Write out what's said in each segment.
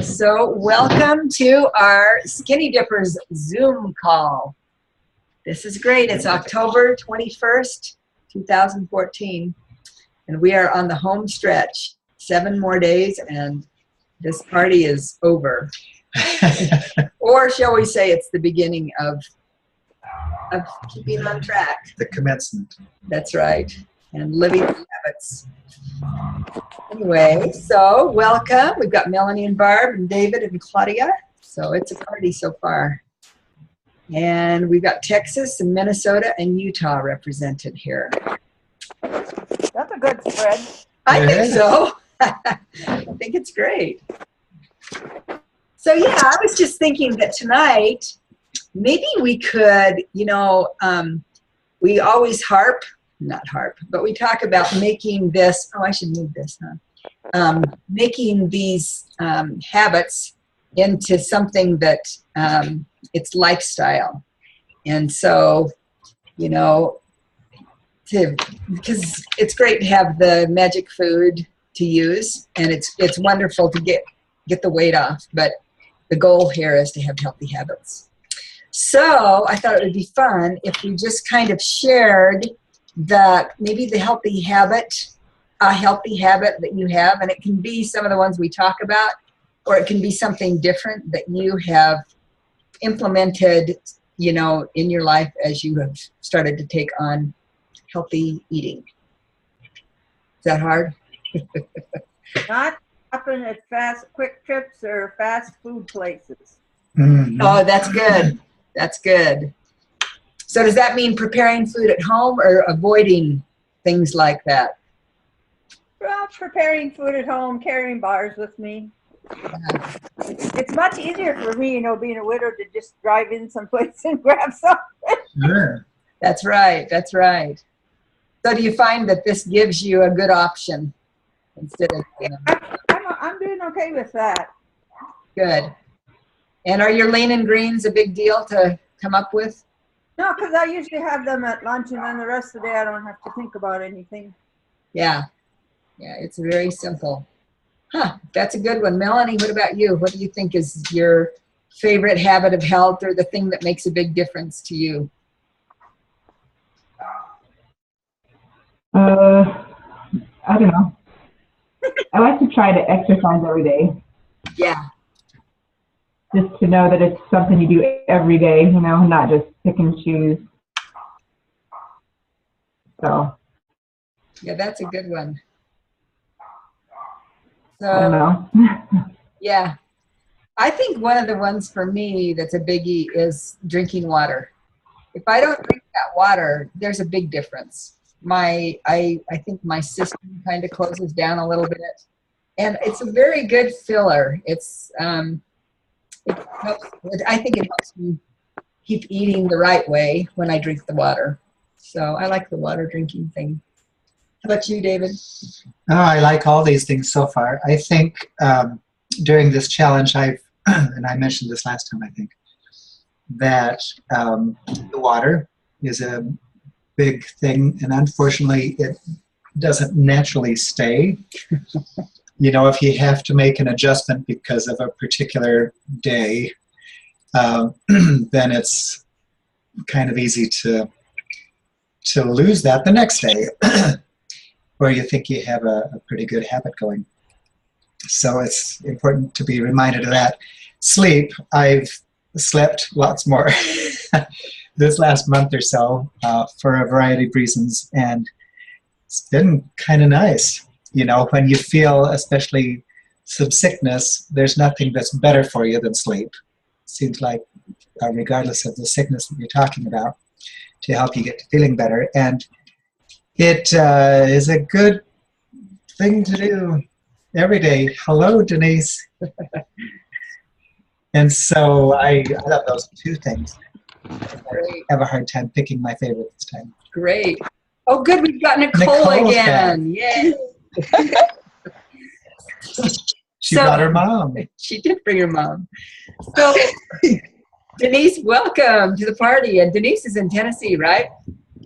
So welcome to our Skinny Dippers Zoom call. This is great. It's October 21st, 2014, and we are on the home stretch. 7 more days and this party is over. Or shall we say it's the beginning of keeping on track. The commencement. That's right. And living the habits. Anyway, so welcome. We've got Melanie and Barb and David and Claudia. So it's a party so far. And we've got Texas and Minnesota and Utah represented here. That's a good spread. I think so. I think it's great. So yeah, I was just thinking that tonight, maybe we could, we always not harp, but we talk about making this, I should move this, making these habits into something that it's lifestyle. And so, because it's great to have the magic food to use, and it's wonderful to get the weight off, but the goal here is to have healthy habits. So I thought it would be fun if we just kind of shared maybe a healthy habit that you have, and it can be some of the ones we talk about, or it can be something different that you have implemented, in your life as you have started to take on healthy eating. Is that hard? Not often at quick trips or fast food places. Mm-hmm. Oh, that's good. That's good. So does that mean preparing food at home or avoiding things like that? Well, preparing food at home, carrying bars with me. It's much easier for me, being a widow, to just drive in someplace and grab something. Sure. That's right. That's right. So do you find that this gives you a good option instead of? I'm doing okay with that. Good. And are your lean and greens a big deal to come up with? No, because I usually have them at lunch, and then the rest of the day I don't have to think about anything. Yeah. Yeah, it's very simple. That's a good one. Melanie, what about you? What do you think is your favorite habit of health, or the thing that makes a big difference to you? I don't know. I like to try to exercise every day. Yeah. Just to know that it's something you do every day, not just pick and choose. So. Yeah, that's a good one. I don't know. Yeah. I think one of the ones for me that's a biggie is drinking water. If I don't drink that water, there's a big difference. I think my system kind of closes down a little bit. And it's a very good filler. I think it helps me keep eating the right way when I drink the water. So I like the water drinking thing. How about you, David? Oh, I like all these things so far. I think during this challenge, and I mentioned this last time, I think, that the water is a big thing, and unfortunately, it doesn't naturally stay. If you have to make an adjustment because of a particular day, then it's kind of easy to lose that the next day, where you think you have a pretty good habit going. So it's important to be reminded of that. Sleep, I've slept lots more this last month or so for a variety of reasons, and it's been kind of nice. When you feel especially some sickness, there's nothing that's better for you than sleep. Seems like regardless of the sickness that you're talking about, to help you get to feeling better. And it is a good thing to do every day. Hello, Denise. And so I love those two things. I have a hard time picking my favorite this time. Great. Oh, good. We've got Nicole again. Yay. She brought her mom. She did bring her mom. So, Denise, welcome to the party. And Denise is in Tennessee, right?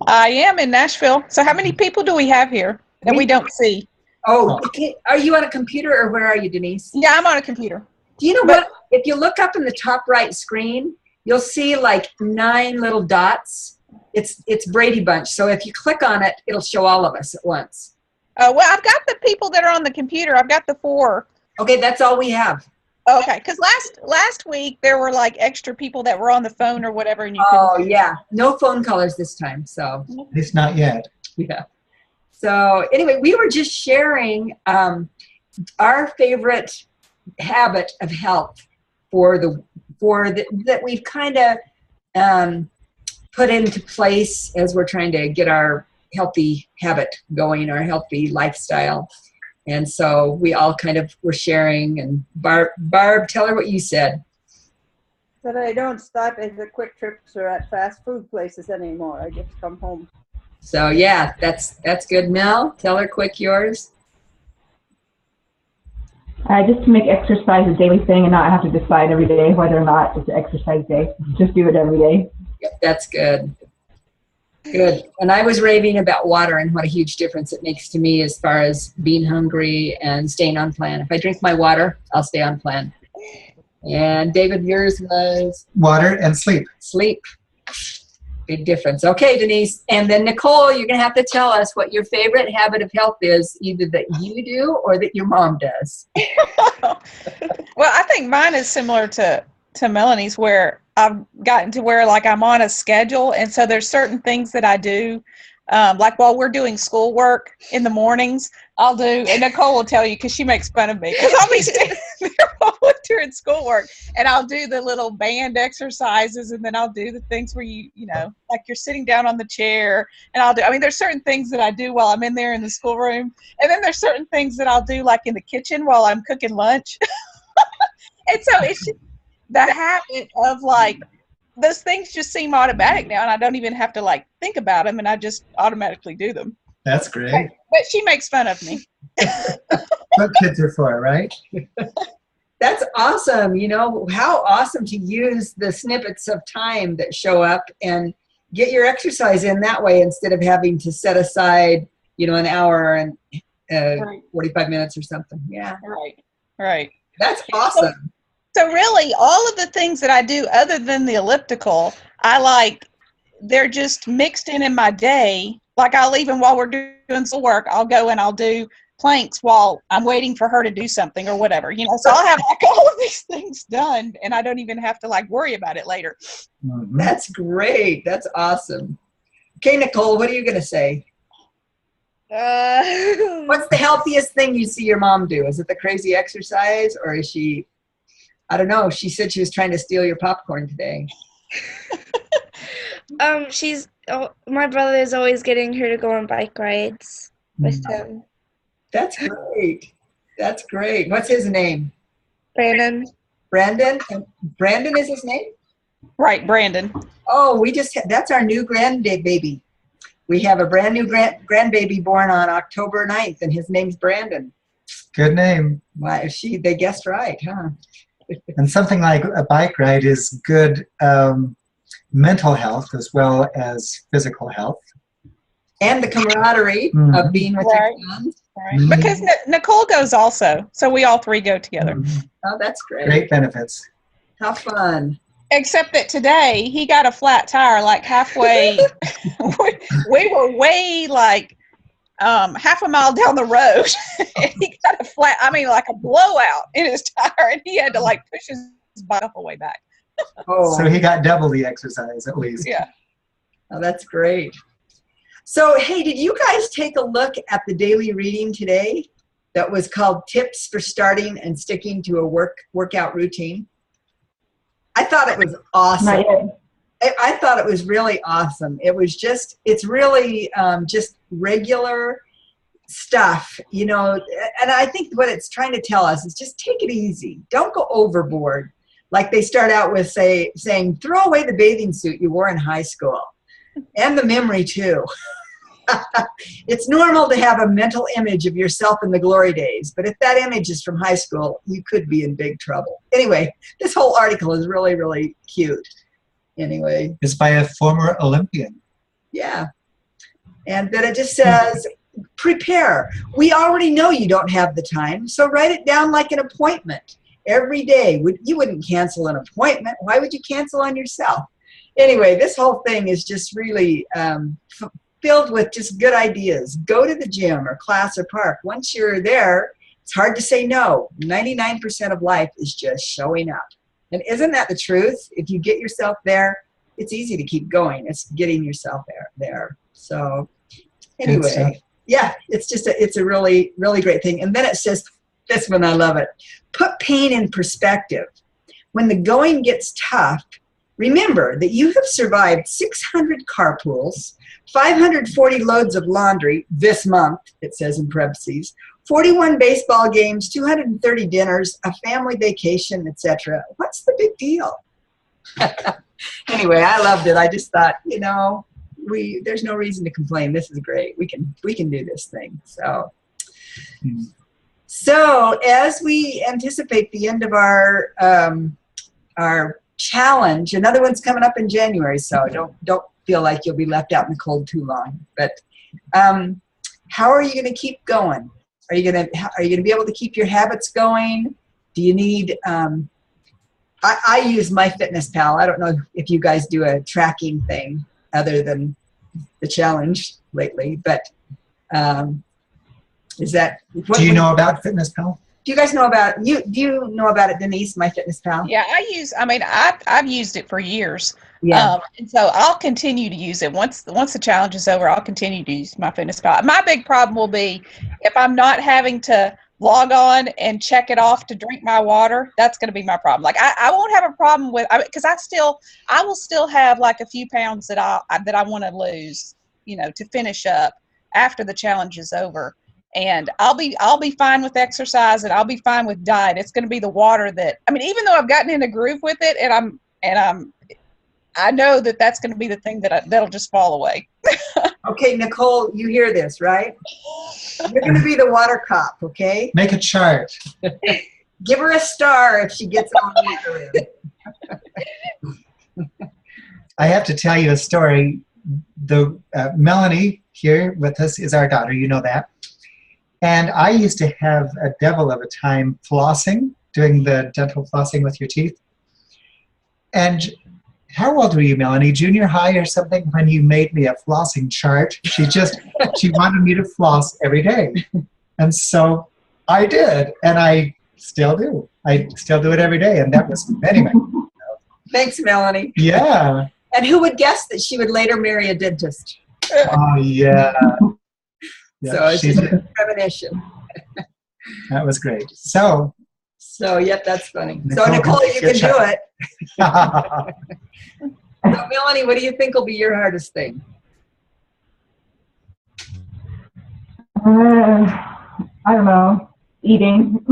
I am in Nashville. So how many people do we have here that we don't see? Oh, okay. Are you on a computer or where are you, Denise? Yeah, I'm on a computer. Do you know what? If you look up in the top right screen, you'll see like 9 little dots. It's Brady Bunch. So if you click on it, it'll show all of us at once. Well, I've got the people that are on the computer. I've got the 4. Okay, that's all we have. Okay, because last week there were like extra people that were on the phone or whatever, and you Oh, couldn't. yeah. No phone callers this time. So, At least not yet. yeah. So anyway, we were just sharing our favorite habit of health that we've kind of put into place as we're trying to get our healthy habit going, our healthy lifestyle. And so we all kind of were sharing. And Barb, tell her what you said. But I don't stop at the quick trips or at fast food places anymore. I just come home. So yeah, that's good. Mel, tell her quick yours. Just to make exercise a daily thing and not have to decide every day whether or not it's an exercise day. Just do it every day. Yep, that's good. Good. And I was raving about water and what a huge difference it makes to me as far as being hungry and staying on plan. If I drink my water, I'll stay on plan. And David, yours was? Water and sleep. Sleep. Big difference. Okay, Denise. And then Nicole, you're going to have to tell us what your favorite habit of health is, either that you do or that your mom does. Well, I think mine is similar to Melanie's, where I've gotten to where like I'm on a schedule, and so there's certain things that I do, like while we're doing schoolwork in the mornings, I'll do, and Nicole will tell you because she makes fun of me, because I'll be standing there while we're doing schoolwork, and I'll do the little band exercises, and then I'll do the things where you know, like you're sitting down on the chair, and there's certain things that I do while I'm in there in the schoolroom, and then there's certain things that I'll do like in the kitchen while I'm cooking lunch. And so it's just the habit of like, those things just seem automatic now, and I don't even have to like think about them, and I just automatically do them. That's great. But she makes fun of me. What kids are for, right? That's awesome. You know, how awesome to use the snippets of time that show up and get your exercise in that way instead of having to set aside, you know, an hour and Right. 45 minutes or something. Yeah. Right. That's awesome. So really, all of the things that I do other than the elliptical, they're just mixed in my day. Like while we're doing some work, I'll go and I'll do planks while I'm waiting for her to do something or whatever, you know. So I'll have like all of these things done, and I don't even have to like worry about it later. Mhm. That's great. That's awesome. Okay, Nicole, what are you going to say? What's the healthiest thing you see your mom do? Is it the crazy exercise, or is she, I don't know, she said she was trying to steal your popcorn today. My brother is always getting her to go on bike rides with him. That's great. That's great. What's his name? Brandon. Brandon? Brandon is his name? Right, Brandon. Oh, that's our new grandbaby. We have a brand new grandbaby born on October 9th, and his name's Brandon. Good name. Why, they guessed right, huh? And something like a bike ride is good mental health as well as physical health. And the camaraderie of being with Right. your friends. Right. Because Nicole goes also, so we all three go together. Mhm. Oh, that's great. Great benefits. How fun. Except that today he got a flat tire like halfway. we were way like half a mile down the road, and he got like a blowout in his tire, and he had to like push his bike all the way back. Oh, So he got double the exercise at least. Yeah. oh, that's great. So, hey, did you guys take a look at the daily reading today that was called Tips for Starting and Sticking to a Workout Routine? I thought it was awesome. Not yet. I thought it was really awesome. It's really just regular stuff, you know, and I think what it's trying to tell us is just take it easy. Don't go overboard. Like they start out with saying, throw away the bathing suit you wore in high school and the memory too. It's normal to have a mental image of yourself in the glory days, but if that image is from high school, you could be in big trouble. Anyway, this whole article is really, really cute. Anyway, It's by a former Olympian. yeah. And then it just says, prepare. We already know you don't have the time, so write it down like an appointment. every day. You wouldn't cancel an appointment. Why would you cancel on yourself? Anyway, this whole thing is just really filled with just good ideas. Go to the gym or class or park. Once you're there, it's hard to say no. 99% of life is just showing up. And isn't that the truth? If you get yourself there, it's easy to keep going. It's getting yourself there. So anyway, yeah, it's a really, really great thing. And then it says, this one, I love it. Put pain in perspective. When the going gets tough, remember that you have survived 600 carpools, 540 loads of laundry this month, it says in parentheses, 41 baseball games, 230 dinners, a family vacation, etc. What's the big deal? Anyway, I loved it. I just thought, there's no reason to complain. This is great. We can do this thing. So as we anticipate the end of our challenge, another one's coming up in January. So don't feel like you'll be left out in the cold too long. But how are you going to keep going? Are you going to be able to keep your habits going? Do you need? I use MyFitnessPal. I don't know if you guys do a tracking thing other than the challenge lately, but is that? Do you know about FitnessPal? Do you guys know about do you know about it, Denise? MyFitnessPal. Yeah, I've used it for years. Yeah. And so I'll continue to use it. Once the challenge is over, I'll continue to use MyFitnessPal. My big problem will be if I'm not having to log on and check it off to drink my water. That's going to be my problem. Like I won't have a problem with, because I will still have like a few pounds that I want to lose, to finish up after the challenge is over. And I'll be fine with exercise and I'll be fine with diet. It's going to be the water that, even though I've gotten in a groove with it I know that that's going to be the thing that'll just fall away. Okay, Nicole, you hear this, right? You're going to be the water cop, okay? Make a chart. Give her a star if she gets on the I have to tell you a story. The Melanie here with us is our daughter, you know that. And I used to have a devil of a time flossing, doing the dental flossing with your teeth. And how old were you, Melanie? Junior high or something when you made me a flossing chart? She wanted me to floss every day. And so I did, and I still do. I still do it every day, and that was, anyway. Thanks, Melanie. Yeah. And who would guess that she would later marry a dentist? Oh, yeah. So it's just a premonition. That was great. So, yep, that's funny. So, Nicole, you can do it. So, Melanie, what do you think will be your hardest thing? I don't know. Eating.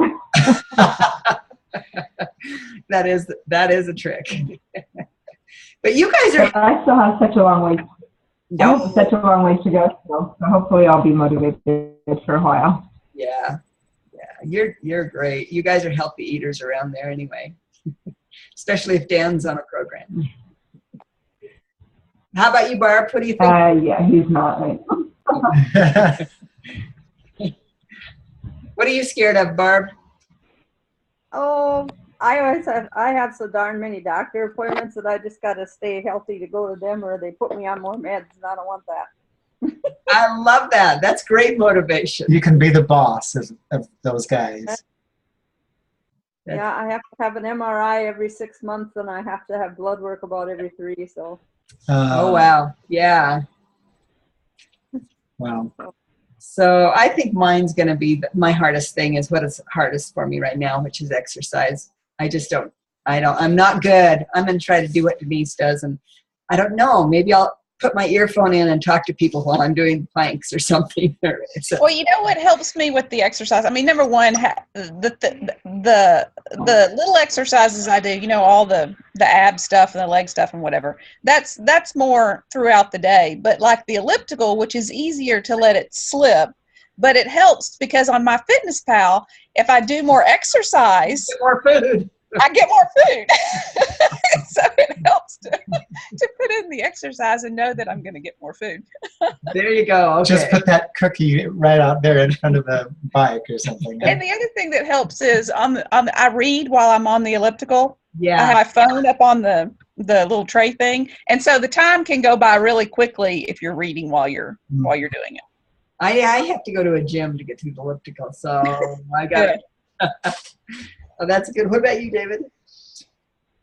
That is a trick. But you guys are. I still have such a long way. I have such a long way to go still. So hopefully, I'll be motivated for a while. Yeah, you're great. You guys are healthy eaters around there anyway. Especially if Dan's on a program. How about you, Barb? What do you think? Yeah, he's not. Right. What are you scared of, Barb? Oh, I have so darn many doctor appointments that I just got to stay healthy to go to them, or they put me on more meds, and I don't want that. I love that. That's great motivation. You can be the boss of those guys. Yeah, I have to have an MRI every 6 months, and I have to have blood work about every 3. So. Oh wow! Yeah. Wow. So I think mine's going to be my hardest thing is what is hardest for me right now, which is exercise. I'm not good. I'm going to try to do what Denise does. And I don't know, maybe I'll put my earphone in and talk to people while I'm doing planks or something. Well, you know what helps me with the exercise? Number one, the little exercises I do, all the ab stuff and the leg stuff and whatever, that's more throughout the day. But like the elliptical, which is easier to let it slip, but it helps because on MyFitnessPal, if I do more exercise, more food. I get more food. So it helps to put in the exercise and know that I'm going to get more food. There you go. Okay. Just put that cookie right out there in front of the bike or something. And the other thing that helps is I read while I'm on the elliptical. I Yeah. have my phone up on the little tray thing, and so the time can go by really quickly if you're reading while you're doing it. I have to go to a gym to get to the elliptical, so I got it. Oh, that's good. What about you, David?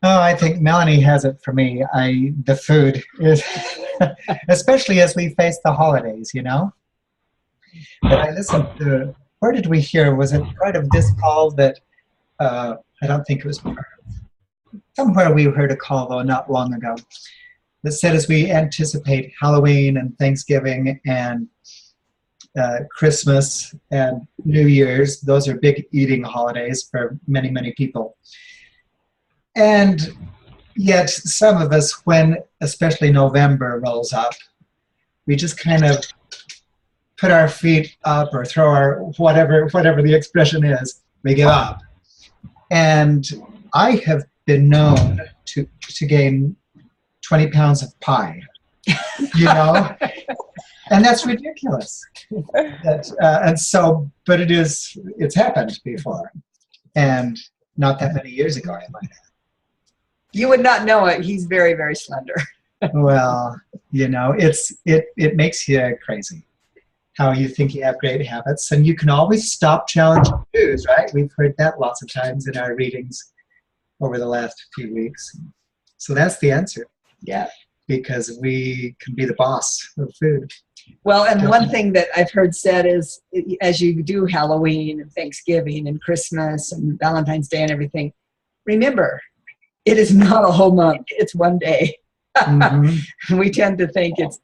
Oh, I think Melanie has it for me. The food is, especially as we face the holidays, you know. But I listened to, where did we hear? Was it part of this call that, I don't think it was part of, somewhere we heard a call though not long ago that said as we anticipate Halloween and Thanksgiving and Christmas and New Year's, those are big eating holidays for many, many people. And yet some of us, when especially November rolls up, we just kind of put our feet up or throw our, whatever the expression is, we give up. And I have been known to gain 20 pounds of pie, you know? And that's ridiculous. And so, but it's happened before. And not that many years ago, I might have. You would not know it. He's very, very slender. Well, you know, it makes you crazy how you think you have great habits. And you can always stop challenging foods, right? We've heard that lots of times in our readings over the last few weeks. So that's the answer. Yeah. Because we can be the boss of food. Well, and one thing that I've heard said is, as you do Halloween and Thanksgiving and Christmas and Valentine's Day and everything, remember, it is not a whole month. It's one day. Mm-hmm. We tend to think it's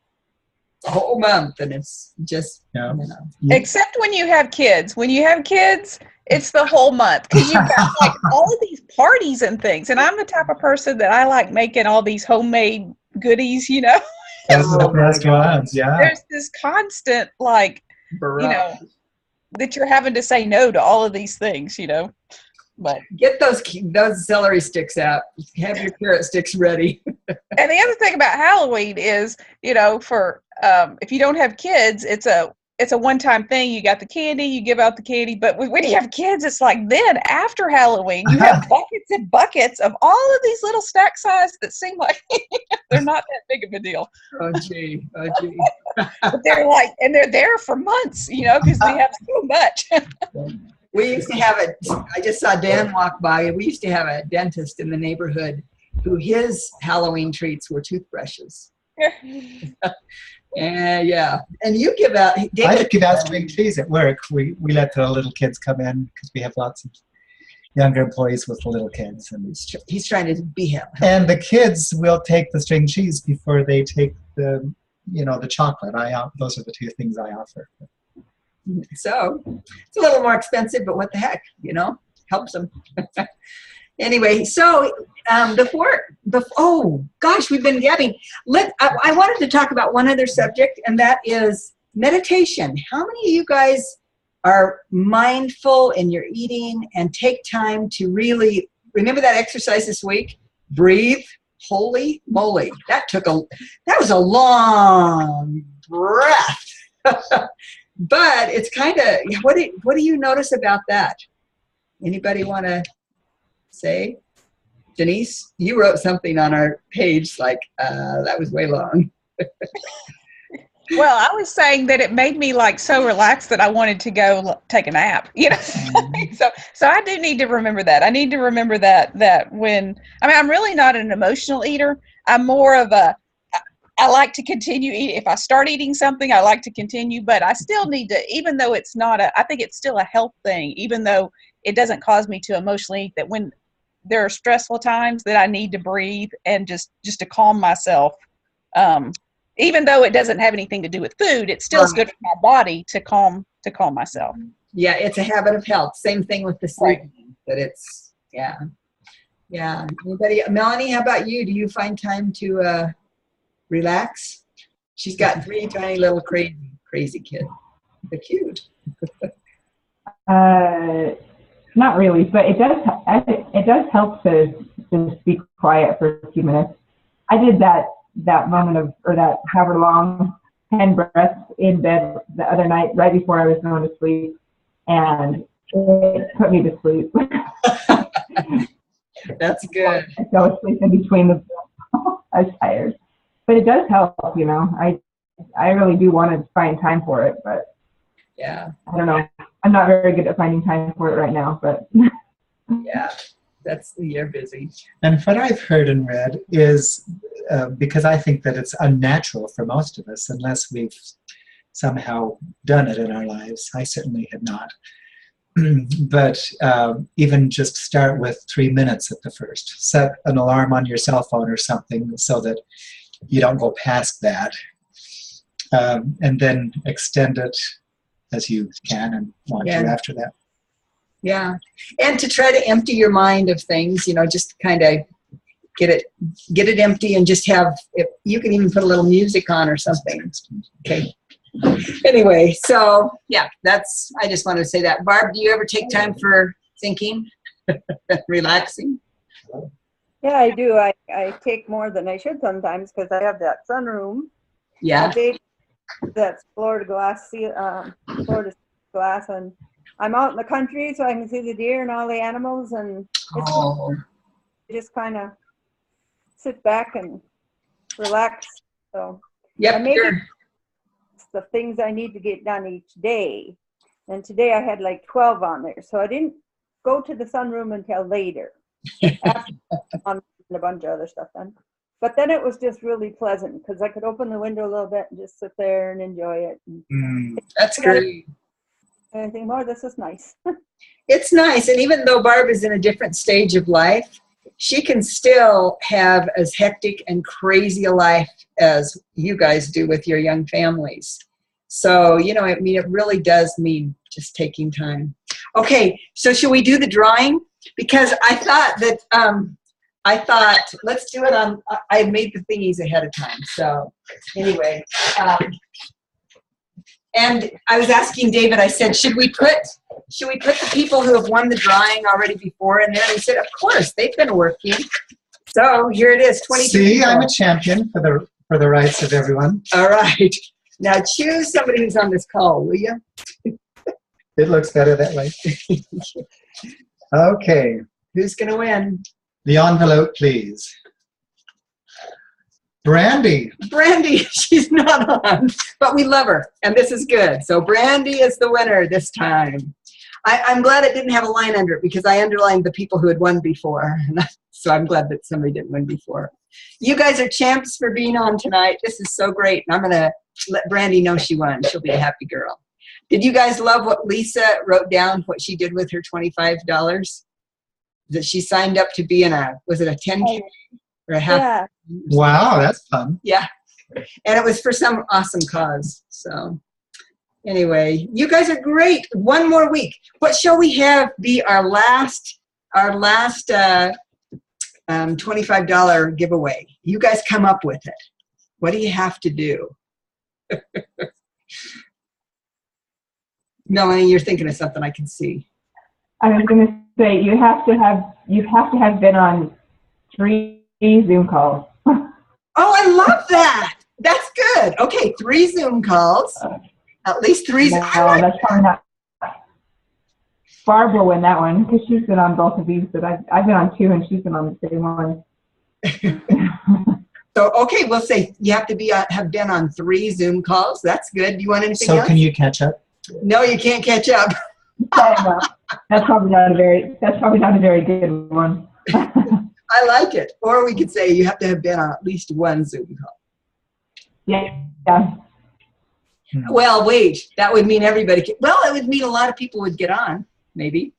a whole month, and it's just, Yeah. you know. Except when you have kids. When you have kids, it's the whole month because you've got like all of these parties and things. And I'm the type of person that I like making all these homemade goodies, you know. Those are the best ones, yeah. There's this constant like, you know, that you're having to say no to all of these things, you know. But Get those celery sticks out. Have your carrot sticks ready. and the other thing about Halloween is, you know, for if you don't have kids, it's a one-time thing. You got the candy, you give out the candy, but when you have kids, it's like then after Halloween, you have buckets and buckets of all of these little stack size that seem like they're not that big of a deal. Oh gee. But they're like, and they're there for months, you know, because we have so much. We used to have I just saw Dan walk by. We used to have a dentist in the neighborhood who his Halloween treats were toothbrushes. Yeah. And you give out, David, I give out string cheese at work. We let the little kids come in because we have lots of younger employees with the little kids. And he's trying to be him. And the kids will take the string cheese before they take the chocolate. Those are the two things I offer. So it's a little more expensive, but what the heck, you know, helps them. Anyway, so oh gosh, we've been gabbing. I wanted to talk about one other subject, and that is meditation. How many of you guys are mindful in your eating and take time to really remember that exercise this week? Breathe. Holy moly, that was a long breath. But it's kind of, what do you notice about that? Anybody want to say? Denise, you wrote something on our page like, that was way long. Well, I was saying that it made me like so relaxed that I wanted to go take a nap, you know. So I do need to remember that. I need to remember that when, I'm really not an emotional eater. I'm more of I like to continue eating. If I start eating something, I like to continue, but I still need to, even though it's not I think it's still a health thing, even though it doesn't cause me to emotionally eat, that when there are stressful times that I need to breathe and just to calm myself. Even though it doesn't have anything to do with food, it still is good for my body to calm myself. Yeah, it's a habit of health. Same thing with the sleeping, that it's, yeah. Anybody, Melanie, how about you? Do you find time to relax? She's got 3 tiny little crazy kids. They're cute. Not really, but it does help to just be quiet for a few minutes. I did that moment of, or that however long, 10 breaths in bed the other night right before I was going to sleep, and it put me to sleep. That's good. I fell asleep in between the I was tired. But it does help, you know. I really do want to find time for it, but Yeah. I don't know. I'm not very good at finding time for it right now, but Yeah. You're busy. And what I've heard and read is, because I think that it's unnatural for most of us, unless we've somehow done it in our lives. I certainly had not. But even just start with 3 minutes at the first. Set an alarm on your cell phone or something so that you don't go past that. And then extend it as you can and want to after that. Yeah. And to try to empty your mind of things, you know, just kind of get it empty and just have, you can even put a little music on or something. Okay. Anyway, so yeah, I just wanted to say that. Barb, do you ever take time for thinking, relaxing? Yeah, I do. I take more than I should sometimes because I have that sunroom. Yeah. That's floor to glass, and I'm out in the country so I can see the deer and all the animals, and just kind of sit back and relax. So Yep. The things I need to get done each day. And today I had like 12 on there. So I didn't go to the sunroom until later. After on a bunch of other stuff done. But then it was just really pleasant because I could open the window a little bit and just sit there and enjoy it. That's great. Anything more? This is nice. It's nice. And even though Barb is in a different stage of life, she can still have as hectic and crazy a life as you guys do with your young families. So, you know, I mean, it really does mean just taking time. Okay, so should we do the drawing? Because I thought let's do it on, I had made the thingies ahead of time. So anyway, and I was asking David, I said, should we put the people who have won the drawing already before in there? And he said, of course, they've been working. So here it is, 22 See, people. I'm a champion for the rights of everyone. All right. Now choose somebody who's on this call, will you? It looks better that way. Okay. Who's going to win? The envelope, please. Brandy. Brandy, she's not on, but we love her, and this is good. So Brandy is the winner this time. I'm glad it didn't have a line under it because I underlined the people who had won before. So I'm glad that somebody didn't win before. You guys are champs for being on tonight. This is so great. And I'm going to let Brandy know she won. She'll be a happy girl. Did you guys love what Lisa wrote down, what she did with her $25? That she signed up to be in was it a 10K or a half? Yeah. Wow, that's fun. Yeah. And it was for some awesome cause. So anyway, you guys are great. One more week. What shall we have be our last $25 giveaway? You guys come up with it. What do you have to do? Melanie, you're thinking of something I can see. I was going to say you have to have been on 3 Zoom calls. Oh, I love that. That's good. Okay, 3 Zoom calls. At least 3. No, that's probably not. Barb will win that one because she's been on both of these, but I've been on 2 and she's been on the same one. So, okay, we'll say you have to have been on 3 Zoom calls. That's good. Do you want anything else? So can you catch up? No, you can't catch up. That's probably not a very good one. I like it. Or we could say you have to have been on at least 1 Zoom call. Yeah. Well, wait. That would mean everybody it would mean a lot of people would get on, maybe.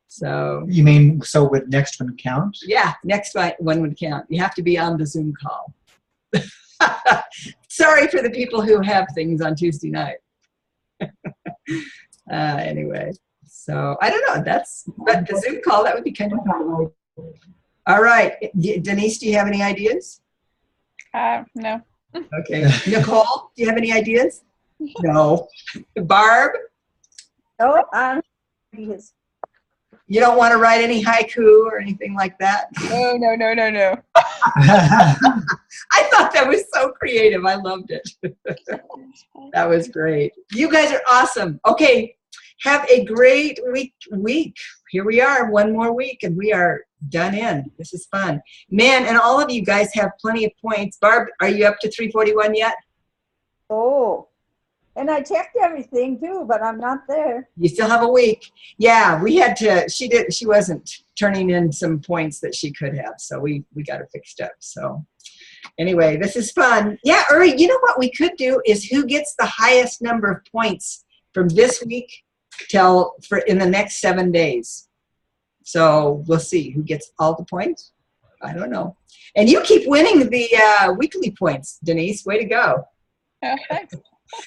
So. You mean, so would next one count? Yeah, next one would count. You have to be on the Zoom call. Sorry for the people who have things on Tuesday night. Anyway, so I don't know. But the Zoom call, that would be kind of fun. All right. Denise, do you have any ideas? No. Okay. Nicole, do you have any ideas? No. Barb? No, ideas. You don't want to write any haiku or anything like that? No, no, no, no, no. I thought that was so creative. I loved it. That was great. You guys are awesome. Okay, have a great week. Here we are, one more week, and we are done in. This is fun. Man, and all of you guys have plenty of points. Barb, are you up to 341 yet? Oh, and I checked everything too, but I'm not there. You still have a week. Yeah, we had to, she wasn't turning in some points that she could have, so we got her fixed up. So anyway, this is fun. Yeah, Uri, you know what we could do is who gets the highest number of points from this week till for in the next 7 days. So we'll see who gets all the points. I don't know. And you keep winning the weekly points, Denise. Way to go. Oh, thanks.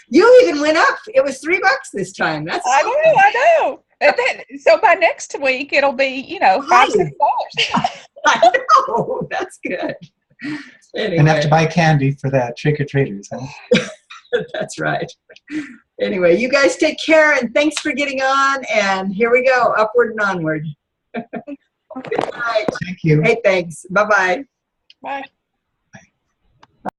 You even went up. It was $3 this time. That's I know. And then, so by next week, it'll be, you know, $5, $6. I know. That's good. Anyway. And have to buy candy for that trick-or-treaters, huh? That's right. Anyway, you guys take care, and thanks for getting on. And here we go, upward and onward. Good night. Thank you. Hey, thanks. Bye-bye. Bye.